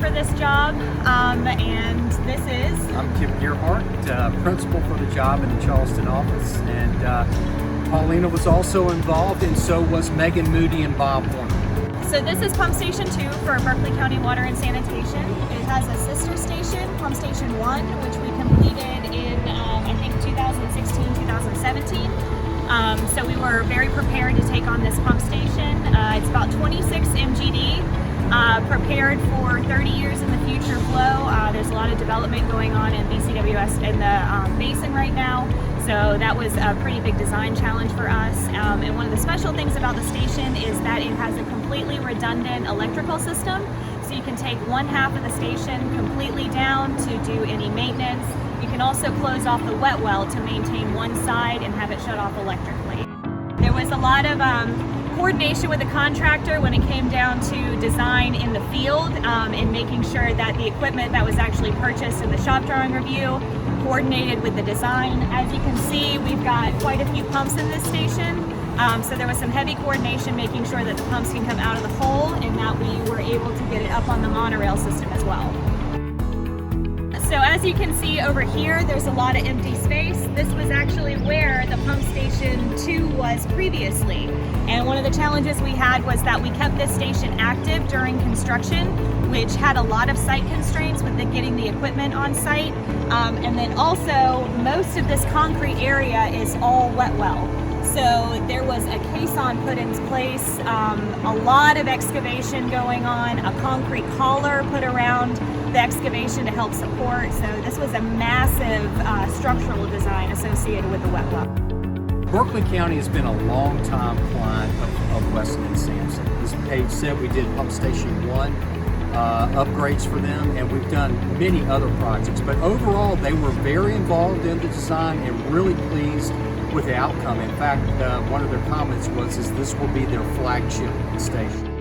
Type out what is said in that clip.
for this job, and this is... I'm Kim Gearhart, principal for the job in the Charleston office, and Paulina was also involved, and so was Megan Moody and Bob Horner. So this is Pump Station 2 for Berkeley County Water and Sanitation. It has a sister station, Pump Station 1, which we completed in, I think, 2016, 2017. So we were very prepared to take on this pump station. It's about 26 MGD, prepared for 30 years in the future flow. There's a lot of development going on in BCWS in the basin right now. So that was a pretty big design challenge for us. And one of the special things about the station is that it has a completely redundant electrical system. So you can take one half of the station completely down to do any maintenance. You can also close off the wet well to maintain one side and have it shut off electrically. There was a lot of coordination with the contractor when it came down to design in the field and making sure that the equipment that was actually purchased in the shop drawing review coordinated with the design. As you can see, we've got quite a few pumps in this station. So there was some heavy coordination making sure that the pumps can come out of the hole and that we were able to get it up on the monorail system as well. So as you can see over here, there's a lot of empty space. This was actually where the pump station 2 was previously. And one of the challenges we had was that we kept this station active during construction, which had a lot of site constraints with getting the equipment on site. And then also, most of this concrete area is all wet well. So there was a caisson put in place, a lot of excavation going on, a concrete collar put around the excavation to help support. So this was a massive structural design associated with the wet well. Berkeley County has been a long time client of Weston and Sampson. As Paige said, we did Pump Station 1 upgrades for them, and we've done many other projects. But overall, they were very involved in the design and really pleased with the outcome. In fact, one of their comments was, this will be their flagship station.